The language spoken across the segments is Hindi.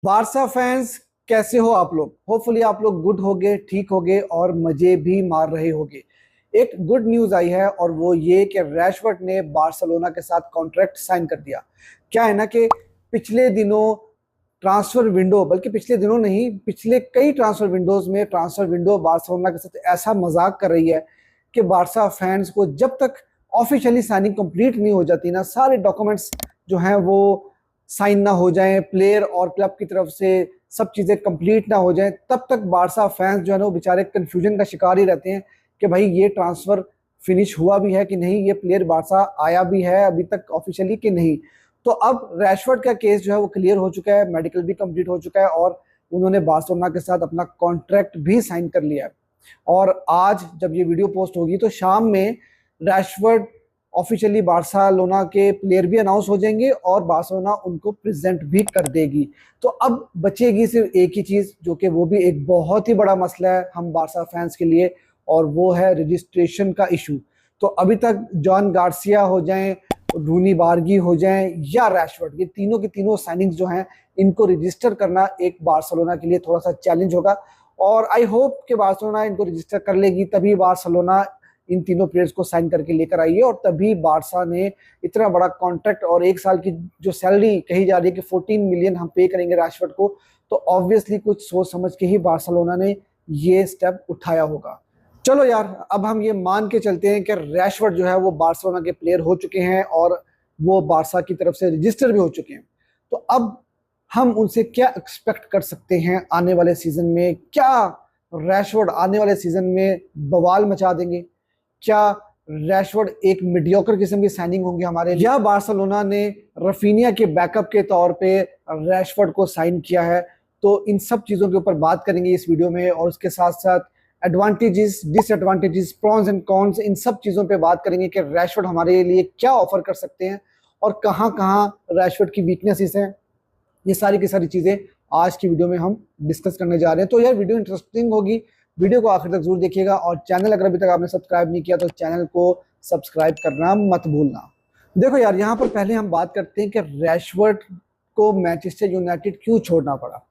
बारसा फैंस कैसे हो आप लोग। होपफुली आप लोग गुड होगे, ठीक होगे और मजे भी मार रहे होगे। एक गुड न्यूज आई है और वो ये कि रैशवर्ड ने बार्सिलोना के साथ कॉन्ट्रैक्ट साइन कर दिया। क्या है ना कि पिछले दिनों ट्रांसफर विंडो, बल्कि पिछले दिनों नहीं, पिछले कई ट्रांसफर विंडोज में ट्रांसफर विंडो बार्सिलोना के साथ ऐसा मजाक कर रही है कि बारसा फैंस को जब तक ऑफिशियली साइनिंग कंप्लीट नहीं हो जाती ना, सारे डॉक्यूमेंट्स जो हैं वो साइन ना हो जाएं, प्लेयर और क्लब की तरफ से सब चीज़ें कंप्लीट ना हो जाएं, तब तक बारसा फैंस जो है ना वो बेचारे कंफ्यूजन का शिकार ही रहते हैं कि भाई ये ट्रांसफर फिनिश हुआ भी है कि नहीं, ये प्लेयर बारसा आया भी है अभी तक ऑफिशियली कि नहीं। तो अब रैशफोर्ड का केस जो है वो क्लियर हो चुका है, मेडिकल भी कंप्लीट हो चुका है और उन्होंने बार्सिलोना के साथ अपना कॉन्ट्रैक्ट भी साइन कर लिया है। और आज जब ये वीडियो पोस्ट होगी तो शाम में रैशफोर्ड ऑफिशियली बार्सिलोना के प्लेयर भी अनाउंस हो जाएंगे और बार्सिलोना उनको प्रेजेंट भी कर देगी। तो अब बचेगी सिर्फ एक ही चीज, जो कि वो भी एक बहुत ही बड़ा मसला है हम बारसा फैंस के लिए, और वो है रजिस्ट्रेशन का इशू। तो अभी तक जॉन गार्सिया हो जाएं, रूनी बार्गी हो जाएं या रैशफोर्ड, ये तीनों की तीनों साइनिंग्स जो हैं इनको रजिस्टर करना एक बार्सिलोना के लिए थोड़ा सा चैलेंज होगा। और आई होप कि बार्सिलोना इनको रजिस्टर कर लेगी, तभी बार्सिलोना इन तीनों प्लेयर्स को साइन करके लेकर आई है और तभी बारसा ने इतना बड़ा कॉन्ट्रैक्ट और एक साल की जो सैलरी कही जा रही है कि 14 मिलियन हम पे करेंगे रैशफोर्ड को, तो ऑब्वियसली कुछ सोच समझ के ही बार्सिलोना ने ये स्टेप उठाया होगा। चलो यार, अब हम ये मान के चलते हैं कि रैशफोर्ड जो है वो बार्सिलोना के प्लेयर हो चुके हैं और वो बारसा की तरफ से रजिस्टर भी हो चुके हैं। तो अब हम उनसे क्या एक्सपेक्ट कर सकते हैं आने वाले सीजन में? क्या रैशफोर्ड आने वाले सीजन में बवाल मचा देंगे? क्या रैशफोर्ड एक मीडियोकर किस्म की साइनिंग होंगी हमारे लिए, या बार्सिलोना ने रफीनिया के बैकअप के तौर पे रैशफोर्ड को साइन किया है? तो इन सब चीज़ों के ऊपर बात करेंगे इस वीडियो में, और उसके साथ साथ advantages, disadvantages, pros and cons, इन सब चीज़ों पे बात करेंगे कि रैशफोर्ड हमारे लिए क्या ऑफर कर सकते हैं और कहाँ कहाँ रैशफोर्ड की वीकनेसेस हैं। ये सारी की सारी चीज़ें आज की वीडियो में हम डिस्कस करने जा रहे हैं। तो यार वीडियो इंटरेस्टिंग होगी, वीडियो को आखिर तक जरूर देखिएगा, और चैनल अगर अभी तक आपने सब्सक्राइब नहीं किया तो चैनल को सब्सक्राइब करना मत भूलना। देखो यार, यहाँ पर पहले हम बात करते हैं कि रैशफोर्ड को मैनचेस्टर यूनाइटेड क्यों छोड़ना पड़ा।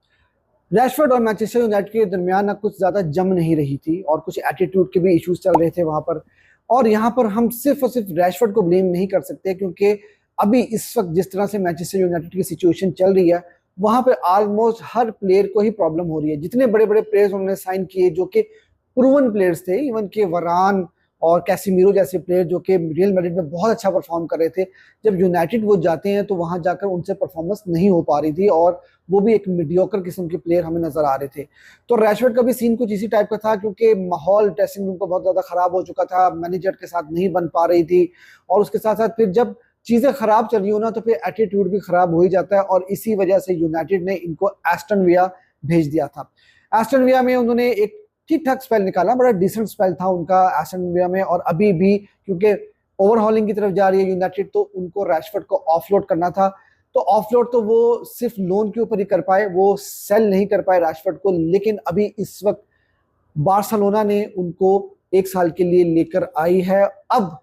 रैशफोर्ड और मैनचेस्टर यूनाइटेड के दरमियान ना कुछ ज़्यादा जम नहीं रही थी और कुछ एटीट्यूड के भी इश्यूज चल रहे थे वहाँ पर। और यहाँ पर हम सिर्फ और सिर्फ रैशफोर्ड को ब्लेम नहीं कर सकते, क्योंकि अभी इस वक्त जिस तरह से मैनचेस्टर यूनाइटेड की सिचुएशन चल रही है, वहाँ पर ऑलमोस्ट हर प्लेयर को ही प्रॉब्लम हो रही है। जितने बड़े बड़े प्लेयर्स उन्होंने साइन किए जो कि प्रूवन प्लेयर्स थे, इवन के वरान और कैसिमीरो जैसे प्लेयर जो कि रियल मैड्रिड में बहुत अच्छा परफॉर्म कर रहे थे, जब यूनाइटेड वो जाते हैं तो वहां जाकर उनसे परफॉर्मेंस नहीं हो पा रही थी और वो भी एक मीडियोकर किस्म के प्लेयर हमें नजर आ रहे थे। तो रैशफोर्ड का भी सीन कुछ इसी टाइप का था, क्योंकि माहौल ड्रेसिंग रूम का बहुत ज्यादा खराब हो चुका था, मैनेजर के साथ नहीं बन पा रही थी, और उसके साथ साथ फिर जब चीजें खराब चल रही हो ना तो फिर एटीट्यूड भी खराब हो ही जाता है, और इसी वजह से यूनाइटेड ने इनको एस्टन विला भेज दिया था। एस्टन विला में उन्होंने एक ठीक ठाक स्पेल निकाला, बड़ा डिसेंट स्पेल था उनका एस्टन विला में, और अभी भी क्योंकि ओवरहॉलिंग की तरफ जा रही है यूनाइटेड, तो उनको रैशफोर्ड को ऑफलोड करना था। तो ऑफलोड तो वो सिर्फ लोन के ऊपर ही कर पाए, वो सेल नहीं कर पाए रैशफोर्ड को, लेकिन अभी इस वक्त बार्सिलोना ने उनको एक साल के लिए लेकर आई है। अब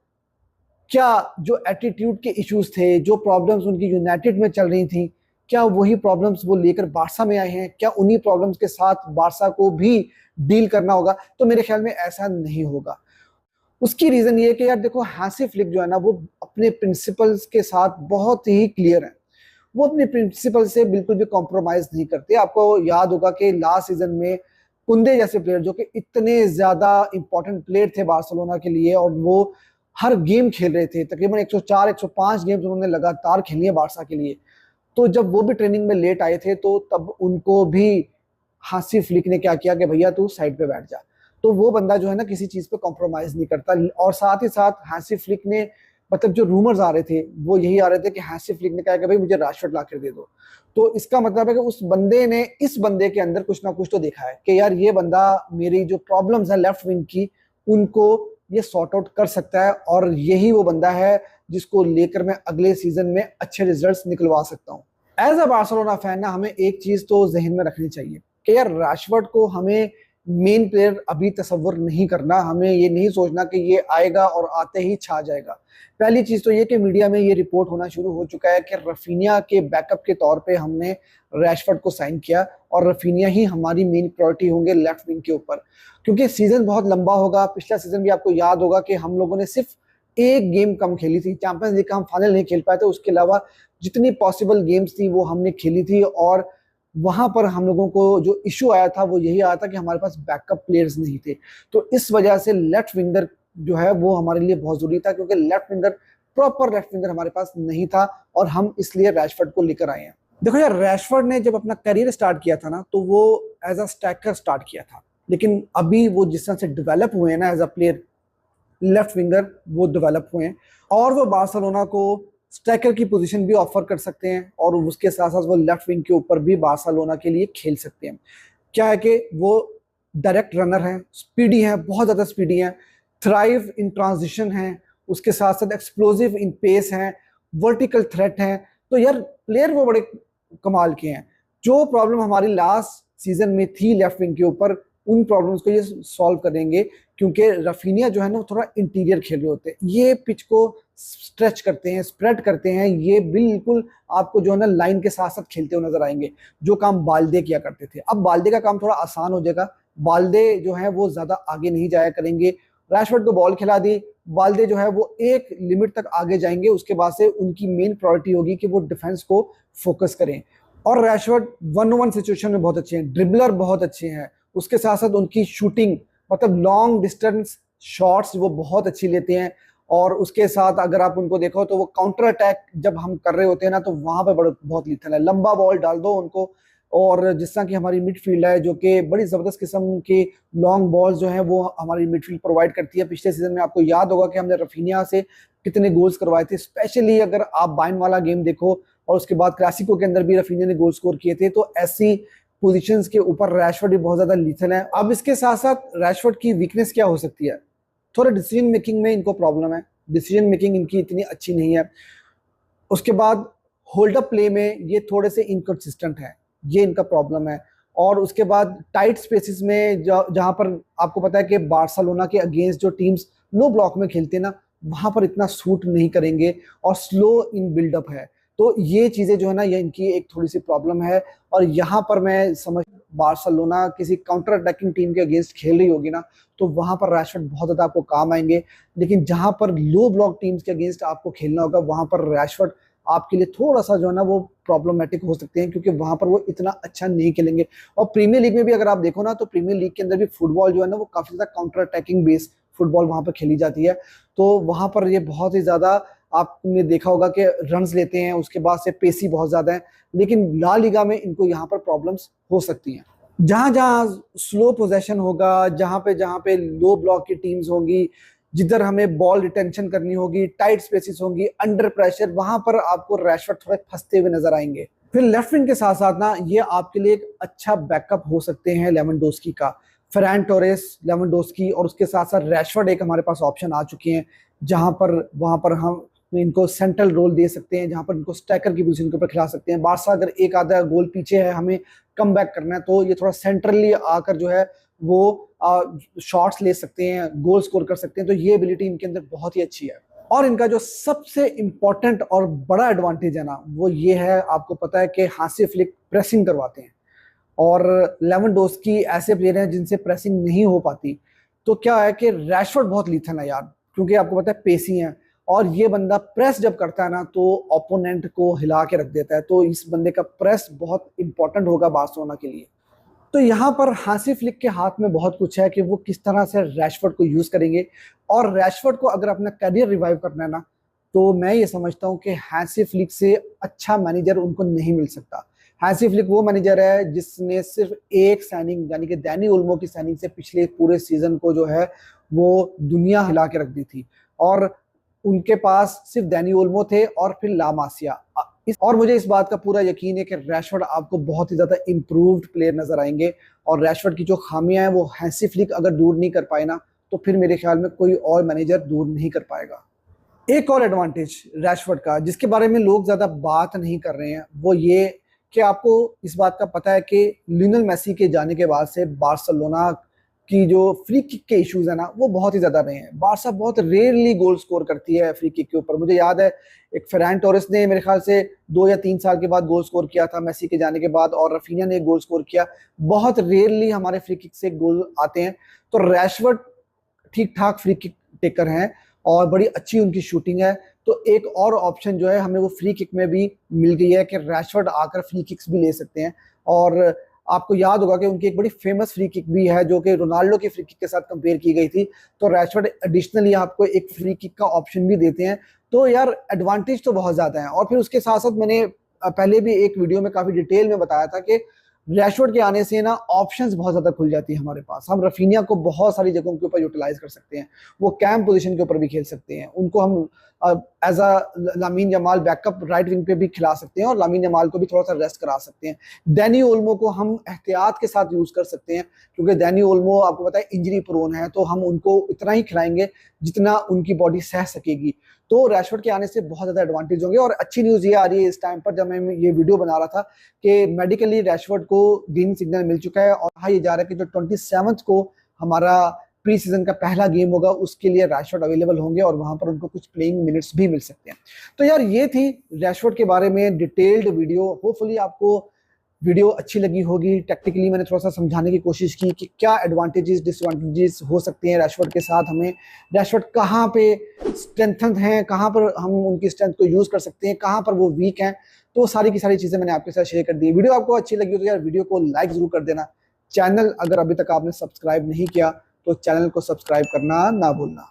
क्या जो एटीट्यूड के इश्यूज थे, जो प्रॉब्लम्स उनकी यूनाइटेड में चल रही थी, क्या वही प्रॉब्लम्स वो लेकर बारसा में आए हैं? क्या उन्हीं प्रॉब्लम्स के साथ बारसा को भी डील करना होगा? तो मेरे ख्याल में ऐसा नहीं होगा। उसकी रीजन ये है कि यार देखो, हैंसी फ्लिक जो है ना वो अपने प्रिंसिपल्स के साथ बहुत ही क्लियर है। वो अपने प्रिंसिपल से बिल्कुल भी कॉम्प्रोमाइज नहीं करते। आपको याद होगा कि लास्ट सीजन में कुंदे जैसे प्लेयर जो कि इतने ज्यादा इंपॉर्टेंट प्लेयर थे बार्सिलोना के लिए, और वो हर गेम खेल रहे थे, तकरीबन 104 105 गेम्स उन्होंने लगातार खेली है बारसा के लिए। तो जब वो भी ट्रेनिंग में लेट आए थे तो तब उनको भी हांसी फ्लिक ने क्या किया कि भैया तू साइड पे बैठ जा। तो वो बंदा जो है ना किसी चीज पे कॉम्प्रोमाइज नहीं करता। और साथ ही साथ हांसी फ्लिक ने, मतलब जो रूमर्स आ रहे थे वो यही आ रहे थे कि हांसी फ्लिक ने कहा कि भाई मुझे रैशफोर्ड ला कर दे दो। तो इसका मतलब है कि उस बंदे ने इस बंदे के अंदर कुछ ना कुछ तो देखा है कि यार ये बंदा मेरी जो प्रॉब्लम्स है लेफ्ट विंग की उनको ये सॉर्ट आउट कर सकता है, और यही वो बंदा है जिसको लेकर मैं अगले सीजन में अच्छे रिजल्ट्स निकलवा सकता हूँ। एज अ बार्सिलोना फैन ना हमें एक चीज तो जहन में रखनी चाहिए कि यार रैशफोर्ड को हमें मेन प्लेयर अभी तसव्वुर नहीं करना, हमें ये नहीं सोचना कि ये आएगा और आते ही छा जाएगा। पहली चीज तो ये कि मीडिया में ये रिपोर्ट होना शुरू हो चुका है कि रफीनिया के बैकअप के तौर पे हमने रैशफोर्ड को साइन किया और रफीनिया ही हमारी मेन प्रायोरिटी होंगे लेफ्ट विंग के ऊपर, क्योंकि सीजन बहुत लंबा होगा। पिछला सीजन भी आपको याद होगा कि हम लोगों ने सिर्फ एक गेम कम खेली थी, चैंपियंस लीग का हम फाइनल नहीं खेल पाए थे, उसके अलावा जितनी पॉसिबल गेम्स थी वो हमने खेली थी। और वहां पर हम लोगों को जो इशू आया था वो यही आया था कि हमारे पास बैकअप प्लेयर्स नहीं थे। तो इस वजह से लेफ्ट विंगर जो है वो हमारे लिए बहुत जरूरी था, क्योंकि left winger, proper left winger हमारे पास नहीं था और हम इसलिए रैशफोर्ड को लेकर आए हैं। देखो यार, रैशफोर्ड ने जब अपना करियर स्टार्ट किया था ना, तो वो एज अ स्ट्राइकर स्टार्ट किया था, लेकिन अभी वो जिस तरह से डेवलप हुए हैं ना as a player, left winger वो डेवलप हुए हैं और वो बार्सिलोना को स्ट्राइकर की पोजीशन भी ऑफर कर सकते हैं और उसके साथ साथ वो लेफ्ट विंग के ऊपर भी बार्सिलोना के लिए खेल सकते हैं। क्या है कि वो डायरेक्ट रनर हैं, स्पीडी हैं, बहुत ज़्यादा स्पीडी हैं, थ्राइव इन ट्रांजिशन हैं, उसके साथ साथ एक्सप्लोजिव इन पेस हैं, वर्टिकल थ्रेट हैं। तो यार प्लेयर वो बड़े कमाल के हैं। जो प्रॉब्लम हमारी लास्ट सीजन में थी लेफ्ट विंग के ऊपर, उन प्रॉब्लम्स को ये सॉल्व करेंगे, क्योंकि रफीनिया जो है ना वो थोड़ा इंटीरियर खेल रहे होते हैं, ये पिच को स्ट्रेच करते हैं, स्प्रेड करते हैं, ये बिल्कुल आपको जो है ना लाइन के साथ साथ खेलते हुए नजर आएंगे, जो काम बाल्दे किया करते थे। अब बाल्दे का काम थोड़ा आसान हो जाएगा, बाल्दे जो है वो ज्यादा आगे नहीं जाया करेंगे। रैशफोर्ड को बॉल खिला दी, बाल्दे जो है वो एक लिमिट तक आगे जाएंगे, उसके बाद से उनकी मेन प्रायोरिटी होगी कि वो डिफेंस को फोकस करें। और रैशफोर्ड 1-on-1 सिचुएशन में बहुत अच्छे हैं, ड्रिबलर बहुत अच्छे हैं, उसके साथ साथ उनकी शूटिंग, मतलब लॉन्ग डिस्टेंस शॉट्स वो बहुत अच्छी लेते हैं। और उसके साथ अगर आप उनको देखो तो वो काउंटर अटैक जब हम कर रहे होते हैं ना, तो वहां पे बहुत लीथल है। लंबा बॉल डाल दो उनको, और जिस तरह की हमारी मिडफील्ड है जो कि बड़ी जबरदस्त किस्म के लॉन्ग बॉल्स जो हैं वो हमारी मिडफील्ड प्रोवाइड करती है। पिछले सीजन में आपको याद होगा कि हमने रफीनिया से कितने गोल्स करवाए थे, स्पेशली अगर आप बाइन वाला गेम देखो और उसके बाद क्लासिको के अंदर भी रफीनिया ने गोल स्कोर किए थे। तो ऐसी पोजीशंस के ऊपर रैशफोर्ड भी बहुत ज्यादा लीथल है। अब इसके साथ साथ रैशफोर्ड की वीकनेस क्या हो सकती है, थोड़ा डिसीजन मेकिंग में इनको प्रॉब्लम है, डिसीजन मेकिंग इनकी इतनी अच्छी नहीं है। उसके बाद होल्ड अप प्ले में ये थोड़े से इनकंसिस्टेंट है, ये इनका प्रॉब्लम है। और उसके बाद टाइट स्पेसेस में जहां पर आपको पता है कि बार्सिलोना के अगेंस्ट जो टीम्स लो ब्लॉक में खेलते हैं ना, वहां पर इतना सूट नहीं करेंगे और स्लो इन बिल्डअप है। तो ये चीजें जो है ना, ये इनकी एक थोड़ी सी प्रॉब्लम है। और यहाँ पर मैं समझ, बार्सिलोना किसी काउंटर अटैकिंग टीम के अगेंस्ट खेल रही होगी ना, तो वहां पर रैशफोर्ड बहुत ज्यादा आपको काम आएंगे। लेकिन जहां पर लो ब्लॉक टीम्स के अगेंस्ट आपको खेलना होगा, वहां पर रैशफोर्ड आपके लिए थोड़ा सा जो है ना वो प्रॉब्लमेटिक हो सकते हैं, क्योंकि वहां पर वो इतना अच्छा नहीं खेलेंगे। और प्रीमियर लीग में भी अगर आप देखो ना, तो प्रीमियर लीग के अंदर भी फुटबॉल जो है ना वो काफी ज्यादा काउंटर अटैकिंग बेस्ड फुटबॉल वहां पर खेली जाती है। तो वहां पर ये बहुत ही ज्यादा आपने देखा होगा कि रन्स लेते हैं, उसके बाद से पेसी बहुत ज्यादा है। लेकिन ला लीगा में इनको यहाँ पर प्रॉब्लम्स हो सकती हैं। जहां जहां स्लो पोजेशन होगा, जहां पे लो ब्लॉक की टीम्स होंगी, जिधर हमें बॉल रिटेंशन करनी होगी, टाइट स्पेसेस होंगी, अंडर प्रेशर, वहां पर आपको रैशफोर्ड थोड़े फंसते हुए नजर आएंगे। फिर लेफ्ट विंग के साथ साथ ना ये आपके लिए एक अच्छा बैकअप हो सकते हैं लेवेंडोस्की का, फरहान टोरेस, लेवेंडोस्की, और उसके साथ साथ रैशफोर्ड एक हमारे पास ऑप्शन आ चुके हैं, जहां पर वहां पर हम इनको सेंट्रल रोल दे सकते हैं, जहां पर इनको स्ट्राइकर की पोजीशन के ऊपर खिला सकते हैं। बारसा अगर एक आधा गोल पीछे है, हमें कम बैक करना है, तो ये थोड़ा सेंट्रली आकर जो है वो शॉट्स ले सकते हैं, गोल स्कोर कर सकते हैं। तो ये एबिलिटी इनके अंदर बहुत ही अच्छी है। और इनका जो सबसे इंपॉर्टेंट और बड़ा एडवांटेज है ना, वो ये है, आपको पता है कि हांसी फ्लिक प्रेसिंग करवाते हैं और लेवेंडोस्की ऐसे प्लेयर हैं जिनसे प्रेसिंग नहीं हो पाती। तो क्या है कि रैशफोर्ड बहुत लीथल है यार, क्योंकि आपको पता है पेसी हैं, और ये बंदा प्रेस जब करता है ना तो ओपोनेंट को हिला के रख देता है। तो इस बंदे का प्रेस बहुत इंपॉर्टेंट होगा बार्सिलोना के लिए। तो यहाँ पर हांसी फ्लिक के हाथ में बहुत कुछ है कि वो किस तरह से रैशफोर्ड को यूज करेंगे। और रैशफोर्ड को अगर अपना करियर रिवाइव करना है ना, तो मैं ये समझता हूँ कि हांसी फ्लिक से अच्छा मैनेजर उनको नहीं मिल सकता। हांसी फ्लिक वो मैनेजर है जिसने सिर्फ एक साइनिंग, यानी कि डैनी ओल्मो की साइनिंग से पिछले पूरे सीजन को जो है वो दुनिया हिला के रख दी थी। और उनके पास सिर्फ डैनी ओल्मो थे और फिर ला मासिया। और मुझे इस बात का पूरा यकीन है कि रैशफोर्ड आपको बहुत ही ज्यादा इंप्रूव्ड प्लेयर नजर आएंगे। और रैशफोर्ड की जो खामियां हैं वो हांसी फ्लिक अगर दूर नहीं कर पाए ना, तो फिर मेरे ख्याल में कोई और मैनेजर दूर नहीं कर पाएगा। एक और एडवांटेज रैशफोर्ड का जिसके बारे में लोग ज्यादा बात नहीं कर रहे हैं, वो ये कि आपको इस बात का पता है कि लियोनेल मेसी के जाने के बाद से बार्सिलोना की जो फ्री किक के इश्यूज है ना वो बहुत ही ज्यादा रहे हैं। बारसा बहुत रेयरली गोल स्कोर करती है फ्री किक के ऊपर। मुझे याद है एक फेरान टोरेस ने मेरे ख्याल से 2 या 3 साल के बाद गोल स्कोर किया था मेसी के जाने के बाद, और रफीनिया ने एक गोल स्कोर किया। बहुत रेयरली हमारे फ्री किक से गोल आते हैं। तो रैशवर्ड ठीक ठाक फ्री किक टेकर हैं और बड़ी अच्छी उनकी शूटिंग है। तो एक और ऑप्शन जो है हमें वो फ्री किक में भी मिल गई है कि रैशवर्ड आकर फ्री किक्स भी ले सकते हैं। और आपको याद होगा कि उनकी एक बड़ी फेमस फ्री किक भी है जो कि रोनाल्डो की फ्री किक के साथ कंपेयर की गई थी। तो रैशवर्ड एडिशनली आपको एक फ्री किक का ऑप्शन भी देते हैं। तो यार एडवांटेज तो बहुत ज्यादा है। और फिर उसके साथ साथ मैंने पहले भी एक वीडियो में काफी डिटेल में बताया था कि रैशवर्ड के आने से ना ऑप्शंस बहुत ज्यादा खुल जाती है हमारे पास। हम रफीनिया को बहुत सारी जगहों के ऊपर यूटिलाइज कर सकते हैं। वो कैम पोजीशन के ऊपर भी खेल सकते हैं। उनको हम as a Lamine Yamal backup right wing पे भी खिला सकते हैं और लामीन जमाल को भी थोड़ा सा रेस्ट करा सकते हैं। डैनी ओल्मो को हम एहतियात के साथ यूज कर सकते हैं क्योंकि डैनी ओल्मो आपको पता है इंजरी प्रोन है। तो हम उनको इतना ही खिलाएंगे जितना उनकी बॉडी सह सकेगी। तो रैशवर्ड के आने से बहुत ज्यादा एडवांटेज होंगे। और अच्छी न्यूज ये आ रही है इस टाइम पर जब मैं ये वीडियो बना रहा था कि मेडिकली रैशवर्ड को ग्रीन सिग्नल मिल चुका है और कहा ये जा रहा है कि जो 27 को हमारा प्री सीजन का पहला गेम होगा उसके लिए रैशवर्ड अवेलेबल होंगे और वहां पर उनको कुछ प्लेइंग मिनट्स भी मिल सकते हैं। तो यार ये थी रैशवर्ड के बारे में डिटेल्ड वीडियो। होपफुली आपको वीडियो अच्छी लगी होगी। टेक्निकली मैंने थोड़ा सा समझाने की कोशिश की कि क्या एडवांटेजेस डिसएडवांटेजेस हो सकते हैं रैशवर्ड के साथ। हमें रैशवर्ड कहाँ पे स्ट्रेंथन हैं, कहाँ पर हम उनकी स्ट्रेंथ को यूज कर सकते हैं, कहाँ पर वो वीक हैं। तो सारी की सारी चीजें मैंने आपके साथ शेयर कर दी। वीडियो आपको अच्छी लगी हो तो यार वीडियो को लाइक जरूर कर देना। चैनल अगर अभी तक आपने सब्सक्राइब नहीं किया तो चैनल को सब्सक्राइब करना ना भूलना।